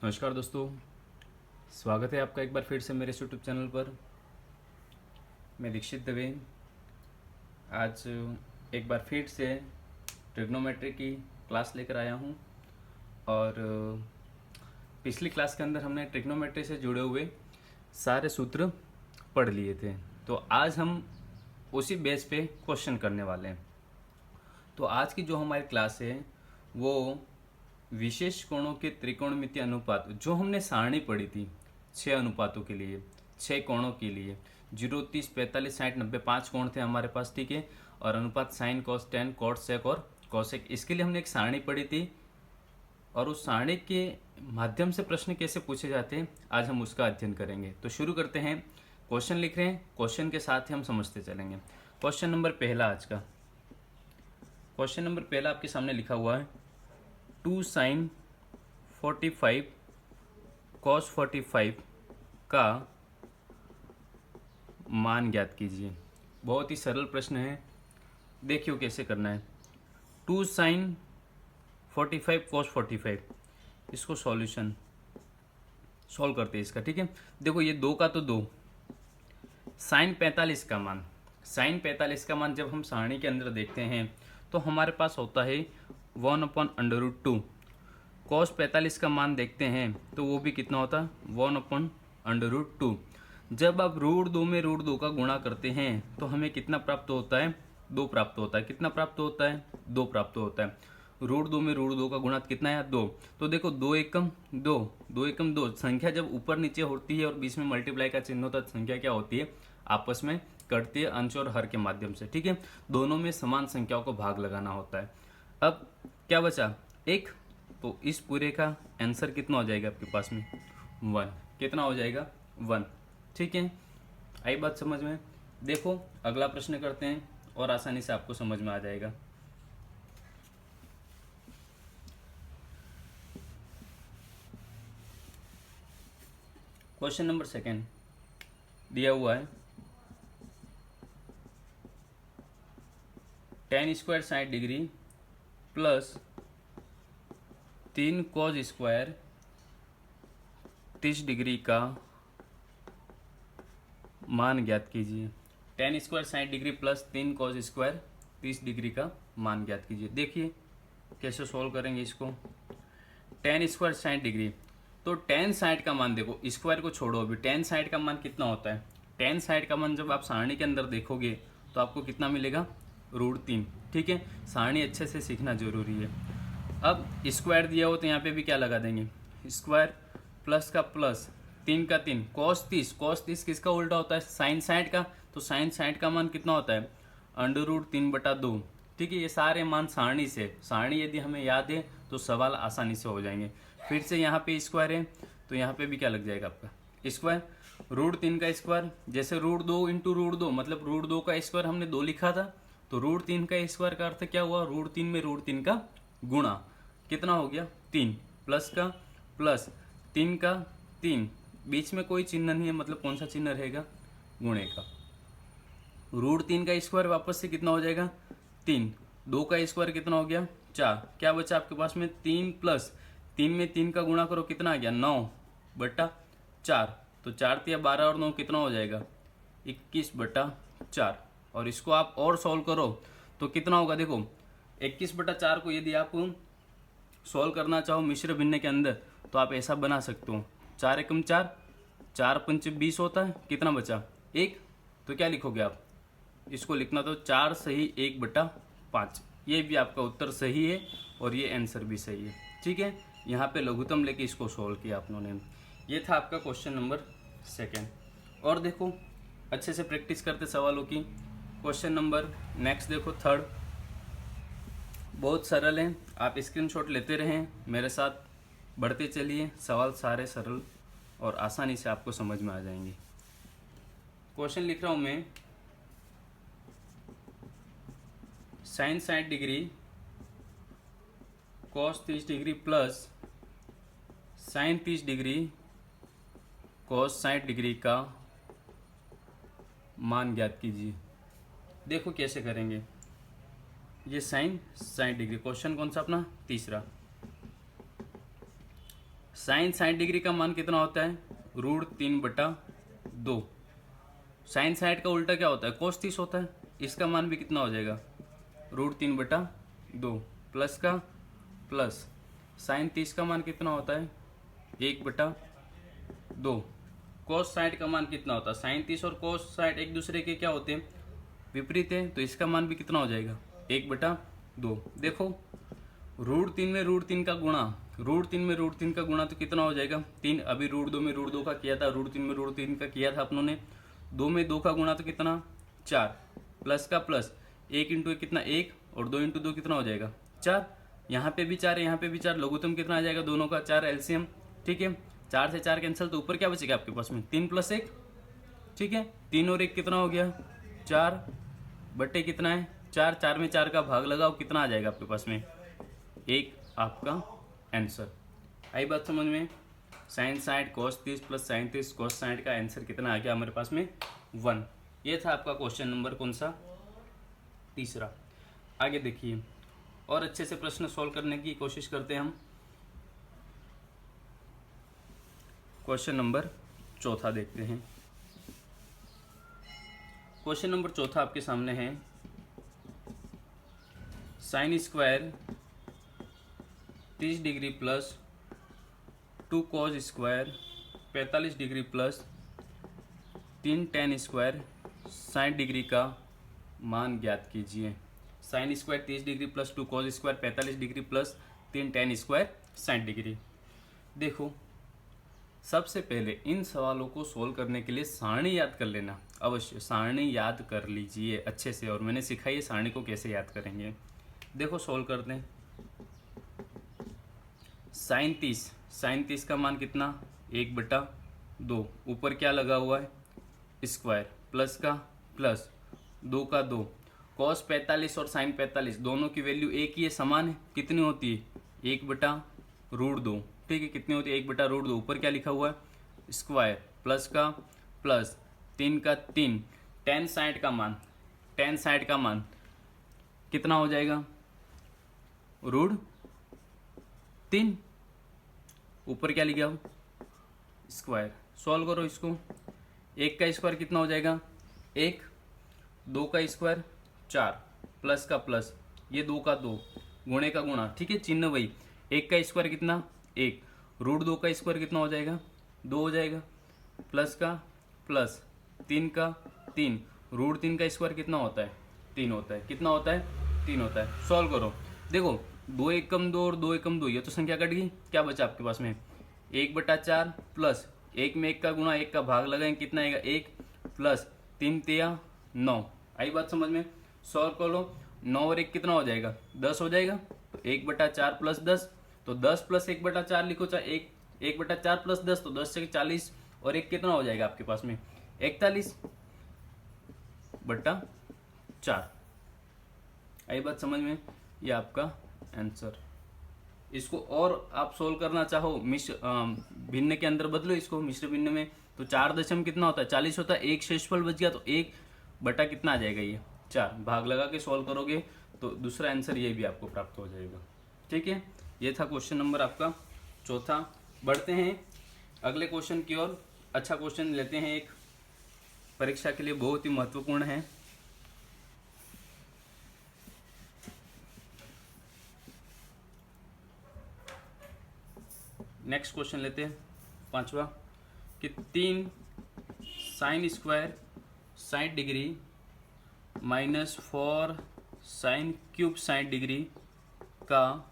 नमस्कार दोस्तों, स्वागत है आपका एक बार फिर से मेरे यूट्यूब चैनल पर। मैं दीक्षित दवे आज एक बार फिर से ट्रिग्नोमेट्री की क्लास लेकर आया हूं। और पिछली क्लास के अंदर हमने ट्रिग्नोमेट्री से जुड़े हुए सारे सूत्र पढ़ लिए थे, तो आज हम उसी बेस पे क्वेश्चन करने वाले हैं। तो आज की जो हमारी क्लास है वो विशेष कोणों के त्रिकोणमितीय अनुपात, जो हमने सारणी पढ़ी थी 6 अनुपातों के लिए, 6 कोणों के लिए 0, 30, 45, 60, 90 5 कोण थे हमारे पास, ठीक है। और अनुपात साइन, कॉस, टेन, कॉट, सेक और कॉसेक, इसके लिए हमने एक सारणी पढ़ी थी। और उस सारणी के माध्यम से प्रश्न कैसे पूछे जाते हैं आज हम उसका अध्ययन करेंगे। तो शुरू करते हैं। क्वेश्चन लिख रहे हैं, क्वेश्चन के साथ ही हम समझते चलेंगे। क्वेश्चन नंबर पहला आज का क्वेश्चन नंबर पहला आपके सामने लिखा हुआ है 2 sin 45 cos 45 का मान ज्ञात कीजिए। बहुत ही सरल प्रश्न है, देखियो कैसे करना है। 2 sin 45 cos 45, इसको सॉल्यूशन सॉल्व करते हैं इसका, ठीक है। देखो ये 2 का तो 2, साइन 45 का मान, साइन 45 का मान जब हम सारणी के अंदर देखते हैं तो हमारे पास होता है 1/√2। कॉस 45 का मान देखते हैं तो वो भी कितना होता है 1/√2। जब आप √2 में √2 का गुणा करते हैं तो हमें कितना प्राप्त होता है 2 प्राप्त होता है। कितना प्राप्त होता है 2 प्राप्त होता है। √2 में √2 का गुणा कितना है 2। तो देखो 2 एकम 2, 2 एकम 2, संख्या जब ऊपर नीचे होती है और बीच में मल्टीप्लाई का चिन्ह होता है, संख्या क्या होती है आपस में कटती है अंश और हर के माध्यम से, ठीक है। दोनों में समान संख्याओं को भाग लगाना होता है। अब क्या बचा 1, तो इस पूरे का आंसर कितना हो जाएगा आपके पास में 1। कितना हो जाएगा 1, ठीक है। आई बात समझ में। देखो अगला प्रश्न करते हैं और आसानी से आपको समझ में आ जाएगा। क्वेश्चन नंबर सेकंड दिया हुआ है tan square 60 degree plus 3 cos square 30 degree का मान ज्ञात कीजिए। tan square 60 degree plus 3 cos square 30 degree का मान ज्ञात कीजिए। देखिए कैसे सॉल्व करेंगे इसको। tan स्क्वायर 60 डिग्री, तो tan 60 का मान देखो, स्क्वायर को छोड़ो अभी, tan 60 का मान कितना होता है। tan 60 का मान जब आप सारणी के अंदर देखोगे तो आपको कितना मिलेगा √3, ठीक है। सारणी अच्छे से सीखना जरूरी है। अब स्क्वायर दिया हो तो यहाँ पे भी क्या लगा देंगे, स्क्वायर प्लस का प्लस 3 का 3, cos 30 किसका उल्टा होता है साइन 60 का। तो साइन 60 का मान कितना होता है √3/2, ठीक है। ये सारे मान सारणी से, सारणी यदि हमें याद है तो सवाल आसानी से हो जाएंगे। फिर से यहाँ पे स्क्वायर है तो यहाँ पे भी क्या लग जाएगा आपका स्क्वायर। √3 का स्क्वायर, जैसे √2 इंटू √2, मतलब √2 का स्क्वायर हमने 2 लिखा था, तो √3 का स्क्वायर का अर्थ क्या हुआ √3 में √3 का गुणा, कितना हो गया 3, प्लस का प्लस 3 का 3, बीच में कोई चिन्ह नहीं है, मतलब कौन सा चिन्ह रहेगा गुणे का। √3 का स्क्वायर वापस से कितना हो जाएगा 3, 2 का स्क्वायर कितना हो गया 4, क्या बचा आपके पास में 3 प्लस 3 में 3 का गुणा करो कितना आ गया 9/4, तो 4 तिया 12 और 9 कितना हो जाएगा 21/4। और इसको आप और सॉल्व करो तो कितना होगा, देखो 21/4 को यदि आप सॉल्व करना चाहो मिश्र भिन्न के अंदर तो आप ऐसा बना सकते हो, 4 एकम 4, 4 पंच 20 होता है, कितना बचा 1, तो क्या लिखोगे आप इसको लिखना तो 4 सही 1/5। ये भी आपका उत्तर सही है और ये आंसर भी सही है, ठीक है। यहाँ पे लघुत्तम लेके इसको सॉल्व किया आप लोगों ने। ये था आपका क्वेश्चन नंबर सेकेंड। और देखो अच्छे से प्रैक्टिस करते सवालों की। क्वेश्चन नंबर नेक्स्ट देखो थर्ड, बहुत सरल है, आप स्क्रीनशॉट लेते रहें, मेरे साथ बढ़ते चलिए, सवाल सारे सरल और आसानी से आपको समझ में आ जाएंगे। क्वेश्चन लिख रहा हूँ मैं, sine 60 degree cos 30 degree plus sine 30 degree cos 60 degree का मान ज्ञात कीजिए। देखो कैसे करेंगे, ये साइन 60 डिग्री, क्वेश्चन कौन सा अपना तीसरा, साइन 60 डिग्री का मान कितना होता है? √3/2। साइन 60 का उल्टा क्या होता है? cos 30 होता है। इसका मान भी कितना हो जाएगा? √3/2 प्लस का प्लस साइन 30 का मान कितना होता है? 1/2। cos 60 का मान कितना होता है? साइन 30 और cos 60 एक दूसरे के क्या होते हैं? विपरीत है, तो इसका मान भी कितना हो जाएगा? 1/2। देखो √3 में √3 का गुणा, √3 में √3 का गुणा तो कितना हो जाएगा? 3। अभी √2 में √2 का किया था, √3 में √3 का किया था अपनों ने। 2 में 2 का गुणा तो कितना? 4 प्लस का प्लस 1 इंटू 1 कितना? 1 और 2 इंटू 2 कितना हो जाएगा? 4। यहाँ पे भी 4 है, यहाँ पे भी 4, लघुत्तम कितना आ जाएगा दोनों का? 4 एलसीएम। ठीक है, 4 से 4 कैंसिल, तो ऊपर क्या बचेगा आपके पास में? 3 + 1। ठीक है, 3 और 1 कितना हो गया? 4 बट्टे कितना है? 4। 4 में 4 का भाग लगाओ, कितना आ जाएगा आपके पास में? 1 आपका आंसर। आई बात समझ में? Sine 60 cos 30 plus sine 30 cos 60 का आंसर कितना आ गया हमारे पास में? 1। ये था आपका क्वेश्चन नंबर कौन सा? तीसरा। आगे देखिए, और अच्छे से प्रश्न सॉल्व करने की कोशिश करते हैं हम। क्वेश्चन नंबर चौथा देखते हैं। क्वेश्चन नंबर चौथा आपके सामने है, sine square 30 degree plus 2 cos square 45 degree plus 3 tan square 60 degree का मान ज्ञात कीजिए। Sine square 30 degree plus 2 cos square 45 degree plus 3 tan square 60 degree. देखो सबसे पहले इन सवालों को सोल्व करने के लिए सारणी याद कर लेना, अवश्य सारणी याद कर लीजिए अच्छे से, और मैंने सिखाई है सारणी को कैसे याद करेंगे। देखो सोल्व करते हैं। साइन 30 का मान कितना? 1/2। ऊपर क्या लगा हुआ है? स्क्वायर प्लस का प्लस 2 का 2। cos 45 और साइन 45 दोनों की वैल्यू एक ही है, समान है। कितनी होती है? 1/√2। ठीक है, कितनी होती है? 1/√2। ऊपर क्या लिखा हुआ है? स्क्वायर प्लस का प्लस 3 का 3। tan 60 का मान कितना हो जाएगा? √3। ऊपर क्या लिखा हो? स्क्वायर। सॉल्व करो इसको। 1 का स्क्वायर कितना हो जाएगा? 1। 2 का स्क्वायर 4 प्लस का प्लस, ये 2 का 2 गुणे का गुणा। ठीक है, चिन्ह वही। 1 का स्क्वायर कितना? 1। √2 का स्क्वायर कितना हो जाएगा? 2 हो जाएगा। प्लस का प्लस 3 का 3। √3 का स्क्वायर कितना होता है? 3 होता है। कितना होता है? 3 होता है। सॉल्व करो। देखो 2 एकम 2 और 2 एकम 2, ये तो संख्या कट गई। क्या बचा आपके पास में? 1/4 प्लस 1 में 1 का गुणा 1 का भाग लगाएंगे, कितना आएगा? 1 प्लस 3 तिया 9। आई बात समझ में? सॉल्व कर लो। 9 और 1 कितना हो जाएगा? 10 हो जाएगा। तो 1/4 प्लस 10, तो 10 प्लस 1/4 लिखो, चाहे 1/4 प्लस 10, तो 10 से 40 और 1 कितना हो जाएगा आपके पास में? 41/4। आई बात समझ में? ये आपका आंसर। इसको और आप सोल्व करना चाहो मिश्र भिन्न के अंदर बदलो इसको, मिश्र भिन्न में, तो 4 दशम कितना होता है? 40 होता है। 1 शेषफल बच गया, तो 1 बटा कितना आ जाएगा? ये 4। भाग लगा के सॉल्व करोगे तो दूसरा आंसर ये भी आपको प्राप्त हो जाएगा। ठीक है, ये था क्वेश्चन नंबर आपका चौथा। बढ़ते हैं अगले क्वेश्चन की ओर। अच्छा क्वेश्चन लेते हैं, एक परीक्षा के लिए बहुत ही महत्वपूर्ण है। नेक्स्ट क्वेश्चन लेते हैं, पांचवा, कि 3 sign square 60 degree minus 4 sine cube 60 degree का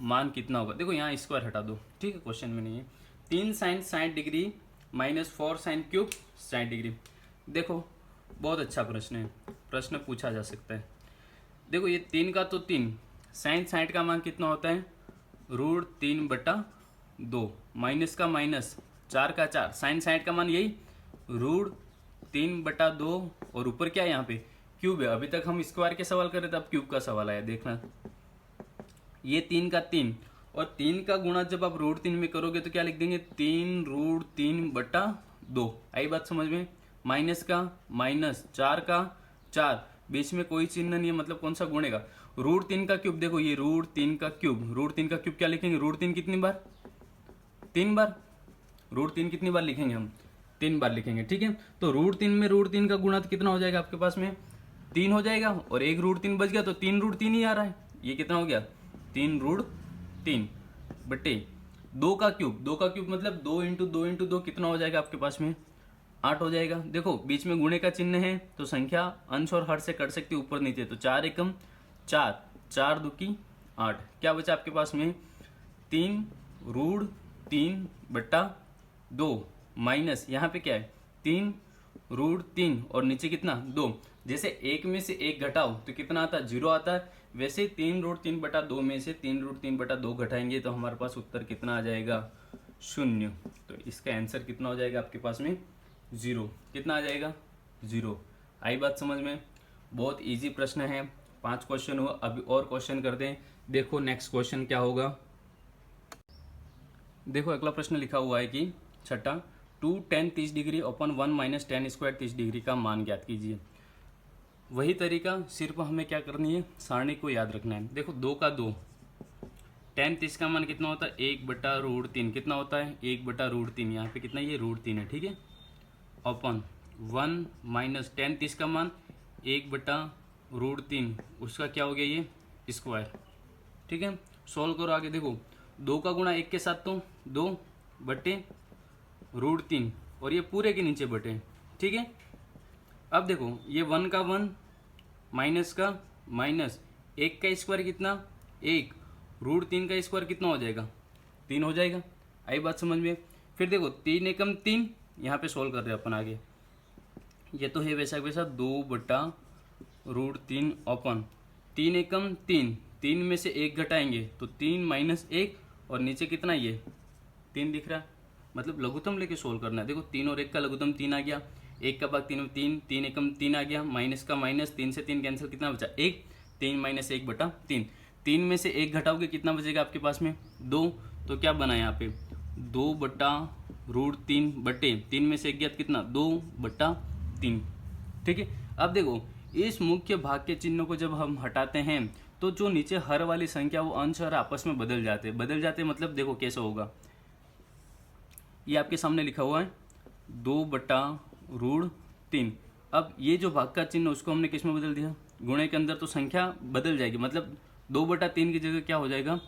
मान कितना होगा? देखो यहाँ स्क्वायर हटा दो, ठीक है, क्वेश्चन में नहीं है। 3 sine 60 degree minus 4 sine cube 60 degree. देखो बहुत अच्छा प्रश्न है, प्रश्न पूछा जा सकता है। देखो ये 3 का तो 3, साइन 60 का मान कितना होता है? √3/2, माइनस का माइनस, 4 का 4, साइन 60 का मान यही √3/2, और ऊपर क्या है यहाँ पे? क्यूब है। अभी तक हम स्क्वायर के सवाल कर रहे थे, अब क्यूब का सवाल आया, देखना। ये 3 का 3 और 3 का गुणा जब आप √3 में करोगे तो क्या लिख देंगे? 3√3/2। आई बात समझ में? माइनस का माइनस, 4 का 4, बीच में कोई चिन्ह नहीं है, मतलब कौन सा गुणेगा? √3 का क्यूब। देखो ये √3 का क्यूब, √3 का क्यूब क्या लिखेंगे? √3 कितनी बार? 3 बार। रूट 3 कितनी बार लिखेंगे हम? 3 बार लिखेंगे, ठीक है। तो रूट 3 में रूट 3 का गुणा तो कितना हो जाएगा आपके पास में? 3 हो जाएगा, और एक रूट 3 बच गया तो 3 रूट 3 ही आ रहा है। ये कितना हो गया? 3 रूट 3 बटे 2 का क्यूब। 2 का क्यूब मतलब 2 इंटू 2 इंटू 2 कितना हो जाएगा आपके पास में? 8 हो जाएगा। देखो बीच में गुणे का चिन्ह है तो संख्या अंश और हर से कट सकती है ऊपर नीचे, तो 4 एकम 4, 4 दुकी 8। क्या बचा आपके पास में? 3 रूट 3 बट्टा 2 माइनस यहाँ पे क्या है? 3 रूट 3 और नीचे कितना? 2। जैसे एक में से एक घटाओ तो कितना आता है? 0 आता है। वैसे 3 रूट 3 बटा 2 में से 3 रूट 3 बटा 2 घटाएंगे तो हमारे पास उत्तर कितना आ जाएगा? 0। तो इसका आंसर कितना हो जाएगा आपके पास में? 0। कितना आ जाएगा? 0। आई बात समझ में? बहुत इजी प्रश्न है। 5 क्वेश्चन हुआ, अभी और क्वेश्चन करते हैं। देखो नेक्स्ट क्वेश्चन क्या होगा। देखो अगला प्रश्न लिखा हुआ है कि छठा 2 tan 30 डिग्री अपन 1 माइनस tan स्क्वायर 30 डिग्री का मान ज्ञात कीजिए। वही तरीका, सिर्फ हमें क्या करनी है? सारणी को याद रखना है। देखो 2 का 2, tan 30 का मान कितना होता है? 1 बटा रूट 3। कितना होता है? 1 बटा रूट 3। यहाँ पे कितना? ये रूट 3 है, ठीक है। अपन 1 माइनस tan 30 का मान 1 बटा रूट 3, उसका क्या हो गया? ये स्क्वायर, ठीक है। सोल्व करो आगे। देखो 2 का गुणा 1 के साथ तो 2 बटे रूट 3, और ये पूरे के नीचे बटे, ठीक है। अब देखो ये 1 का 1 माइनस का माइनस, 1 का स्क्वायर कितना? 1, रूट 3 का स्क्वायर कितना हो जाएगा? 3 हो जाएगा। आई बात समझ में? फिर देखो 3 एकम 3, यहाँ पे सोल्व कर रहे हैं अपन आगे। ये तो है वैसा वैसा 2 बटा रूट 3 अपन 3 एकम 3, 3 में से 1 घटाएंगे तो 3 माइनस 1, और नीचे कितना? ये 3 दिख रहा है, मतलब लघुत्तम लेके सोल्व करना है। देखो 3 और 1 का लघुत्तम 3 आ गया, 1 का भाग 3 में 3, 3 एकम 3 आ गया, माइनस का माइनस, 3 से 3 कैंसिल, कितना बचा? 1, 3 माइनस 1 बटा 3। 3 में से 1 घटाओगे कितना बचेगा आपके पास में? 2। तो क्या बना यहाँ पे? 2 बटा रूट 3 बटे 3 में से 1 गया कितना? 2 बटा 3, ठीक है। अब देखो इस मुख्य भाग के चिन्ह को जब हम हटाते हैं तो जो नीचे हर वाली संख्या वो अंश और आपस में बदल जाते मतलब देखो कैसा होगा। ये आपके सामने लिखा हुआ है 2 बटा रूट 3। अब ये जो भाग का चिन्ह उसको हमने किस में बदल दिया? गुणे के अंदर, तो संख्या बदल जाएगी, मतलब 2 बटा 3 की जगह क्या हो जाएगा?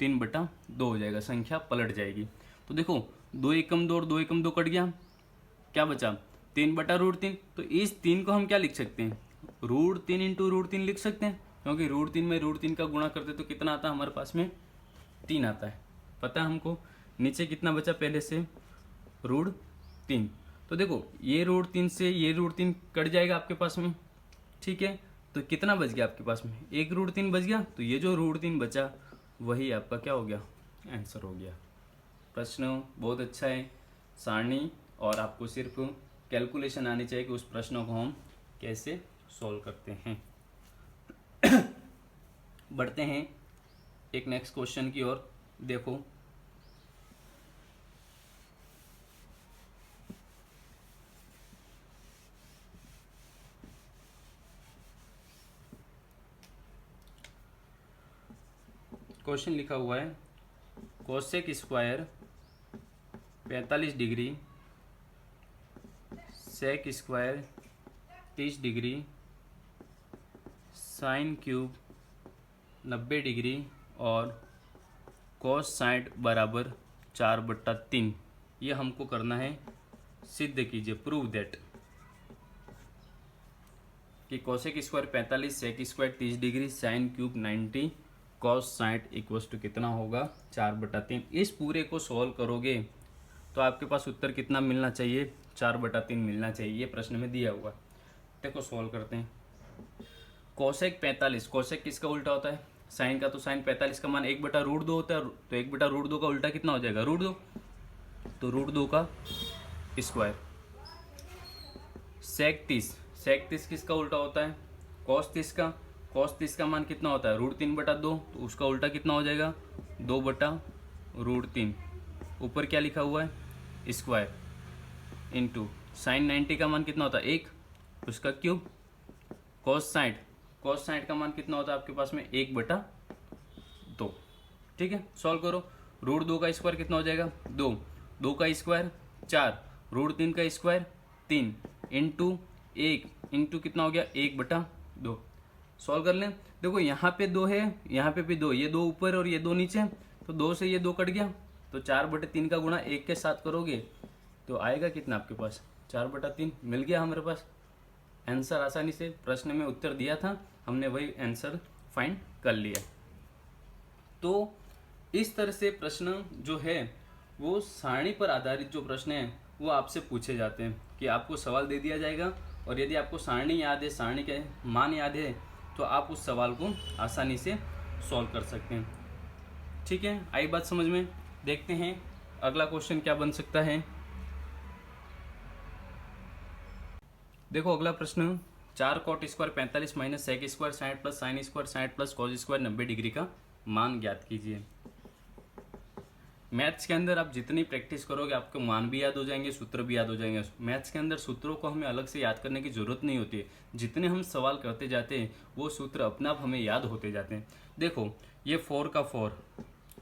3 बटा 2 हो जाएगा, संख्या पलट जाएगी। तो देखो 2 एकम 2 और 2 एकम 2 कट गया, क्या बचा? 3 बटा रूट 3। तो इस 3 को हम क्या लिख सकते हैं? रूट 3 इंटू रूट 3 लिख सकते हैं, क्योंकि रूट 3 में रूट 3 का गुणा करते तो कितना आता है हमारे पास में? 3 आता है, पता है हमको। नीचे कितना बचा पहले से? रूट 3। तो देखो ये रूट 3 से ये रूट 3 कट जाएगा आपके पास में, ठीक है। तो कितना बच गया आपके पास में? 1 रूट 3 बच गया। तो ये जो रूट 3 बचा वही आपका क्या हो गया? आंसर हो गया। प्रश्न बहुत अच्छा है, सारणी, और आपको सिर्फ कैलकुलेशन आनी चाहिए कि उस प्रश्नों को हम कैसे सॉल्व करते हैं। बढ़ते हैं एक नेक्स्ट क्वेश्चन की ओर। देखो क्वेश्चन लिखा हुआ है cosec square 45 degree, sec square 30 degree, sine cube 90 degree और कॉस 60 बराबर 4/3। ये हमको करना है, सिद्ध कीजिए, प्रूव दैट, कि cosec square 45, sec square 30 degree, sine cube 90, cos 60 equals to कितना होगा? 4/3। इस पूरे को सॉल्व करोगे तो आपके पास उत्तर कितना मिलना चाहिए? 4/3 मिलना चाहिए। ये प्रश्न में दिया हुआ। देखो सॉल्व करते हैं। कोसेक 45, कोसेक किसका उल्टा होता है? साइन का। तो साइन 45 का मान 1/√2 होता है, तो 1/√2 का उल्टा कितना हो जाएगा? √2। तो √2 का स्क्वायर। सेक 30, सेक 30 किसका उल्टा होता है? कॉस 30 का। कॉस 30 का मान कितना होता है? √3/2, तो उसका उल्टा कितना हो जाएगा? 2/√3। ऊपर क्या लिखा हुआ है? स्क्वायर इंटू साइन 90 का मान कितना होता है? 1, उसका क्यूब। कॉस 60, कॉस 60 का मान कितना होता है आपके पास में? 1/2। ठीक है, सॉल्व करो। रूट 2 का स्क्वायर कितना हो जाएगा 2, 2 का स्क्वायर 4, रूट 3 का स्क्वायर 3 इंटू 1 इंटू कितना हो गया 1/2। सॉल्व कर लें। देखो यहाँ पे 2 है, यहाँ पे भी 2, ये 2 ऊपर और ये 2 नीचे, तो 2 से ये 2 कट गया, तो 4/3 का गुणा 1 के साथ करोगे तो आएगा कितना आपके पास 4/3 मिल गया हमारे पास आंसर। आसानी से प्रश्न में उत्तर दिया था, हमने वही आंसर फाइंड कर लिया। तो इस तरह से प्रश्न जो है वो सारणी पर आधारित जो प्रश्न है वो आपसे पूछे जाते हैं कि आपको सवाल दे दिया जाएगा और यदि आपको सारणी याद है, सारणी के मान याद है, तो आप उस सवाल को आसानी से सॉल्व कर सकते हैं। ठीक है, आई बात समझ में। देखते हैं अगला क्वेश्चन क्या बन सकता है। देखो अगला प्रश्न 4 cot square 45 minus sec square 60 plus sine square 60 plus cos square 90 degree का मान ज्ञात कीजिए। मैथ्स के अंदर आप जितनी प्रैक्टिस करोगे आपको मान भी याद हो जाएंगे, सूत्र भी याद हो जाएंगे। मैथ्स के अंदर सूत्रों को हमें अलग से याद करने की जरूरत नहीं होती है, जितने हम सवाल करते जाते हैं वो सूत्र अपने आप हमें याद होते जाते हैं। देखो ये 4 का 4,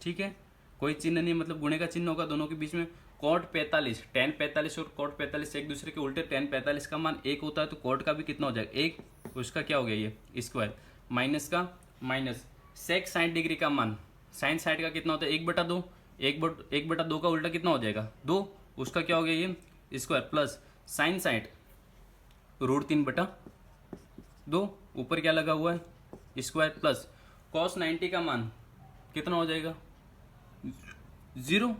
ठीक है, कोई चिन्ह नहीं, मतलब गुणे का चिन्ह होगा दोनों के बीच में। कॉट 45, tan 45 और कॉट 45 एक दूसरे के उल्टे, tan 45 का मान 1 होता है तो कॉट का भी कितना हो जाएगा 1, उसका क्या हो गया ये स्क्वायर, माइनस का माइनस सेक 60 डिग्री का मान, साइन 60 का कितना होता है 1/2, 1/2 का उल्टा कितना हो जाएगा 2, उसका क्या हो गया ये स्क्वायर, प्लस साइन 60 रूट 3/2, ऊपर क्या लगा हुआ है स्क्वायर, प्लस कॉस 90 का मान कितना हो जाएगा 0,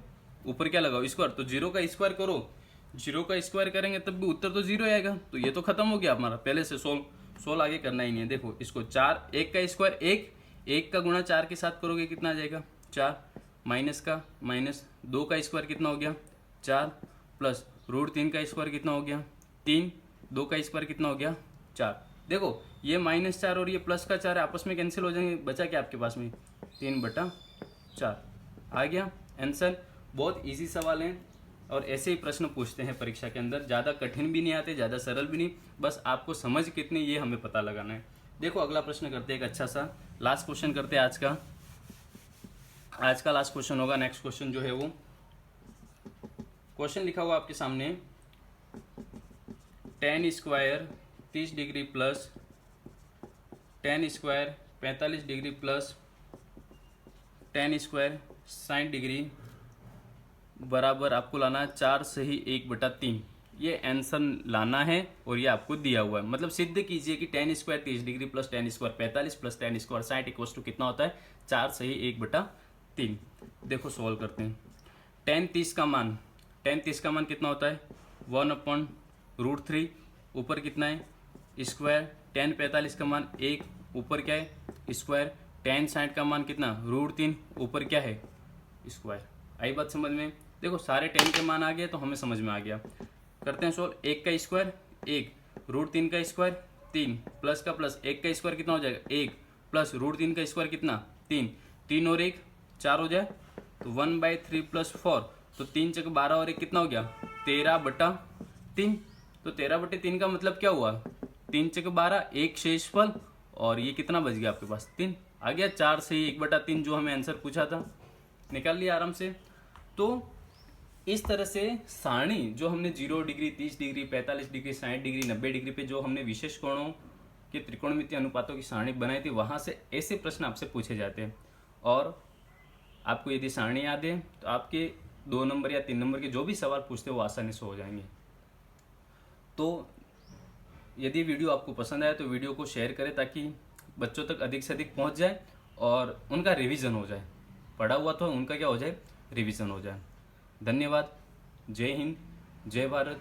ऊपर क्या लगाओ स्क्वायर, तो 0 का स्क्वायर करो, 0 का स्क्वायर करेंगे तब भी उत्तर तो 0 आएगा, तो ये तो खत्म हो गया हमारा, पहले से सोल्व आगे करना ही नहीं है। देखो इसको 4, 1 का स्क्वायर 1 का गुणा 4 के साथ करोगे कितना आ जाएगा 4, माइनस का माइनस 2 का स्क्वायर कितना हो गया 4, प्लस रूट 3 का स्क्वायर कितना हो गया 3, 2 का स्क्वायर कितना हो गया 4। देखो ये -4 और ये प्लस का 4 आपस में कैंसिल हो जाएंगे, बचा क्या आपके पास में 3/4 आ गया आंसर। बहुत इजी सवाल हैं और ऐसे ही प्रश्न पूछते हैं परीक्षा के अंदर, ज़्यादा कठिन भी नहीं आते, ज़्यादा सरल भी नहीं, बस आपको समझ कितनी ये हमें पता लगाना है। देखो अगला प्रश्न करते हैं एक अच्छा सा, लास्ट क्वेश्चन करते हैं आज का लास्ट क्वेश्चन होगा। नेक्स्ट क्वेश्चन जो है वो क्वेश्चन लिखा हुआ आपके सामने, tan square 30 degree plus tan square 45 degree plus tan square 60 degree बराबर आपको लाना है 4 सही 1/3। ये आंसर लाना है और ये आपको दिया हुआ है, मतलब सिद्ध कीजिए कि tan square 30 degree plus tan square 45 plus tan square 60 equals to कितना होता है 4 सही 1/3। देखो सोल्व करते हैं। tan 30 का मान कितना होता है 1/√3, ऊपर कितना है स्क्वायर, tan 45 का मान 1, ऊपर क्या है स्क्वायर, tan 60 का मान कितना √3, ऊपर क्या है स्क्वायर। आई बात समझ में। देखो सारे tan के मान आ गए तो हमें समझ में आ गया। करते हैं सोल्व। 1 का स्क्वायर 1, √3 का स्क्वायर 3, प्लस का प्लस 1 का स्क्वायर कितना हो जाएगा 1, प्लस √3 का स्क्वायर कितना 3, 3 और 1 4 हो जाए तो 1/3 प्लस 4, तो 3 × 12 और 1 कितना हो गया 13/3। तो 13/3 का मतलब क्या हुआ 3 × 12 1 शेषफल, और ये कितना बच गया आपके पास 3 आ गया, 4 से 1/3 जो हमें आंसर पूछा था निकाल लिया आराम से। तो इस तरह से सारणी जो हमने 0 degree 30 degree 45 degree 60 degree 90 degree पे जो हमने विशेष कोणों के त्रिकोणमितीय अनुपातों की सारणी बनाई थी, वहां से ऐसे प्रश्न आपसे पूछे जाते हैं। और आपको यदि सारणी याद है तो आपके 2 नंबर या 3 नंबर के जो भी सवाल पूछते हैं वो आसानी से हो जाएंगे। तो यदि वीडियो आपको पसंद आए तो वीडियो को शेयर करें ताकि बच्चों तक अधिक से अधिक पहुंच जाए और उनका रिवीजन हो जाए, पढ़ा हुआ तो उनका क्या हो जाए रिवीजन हो जाए। धन्यवाद। जय हिंद, जय भारत।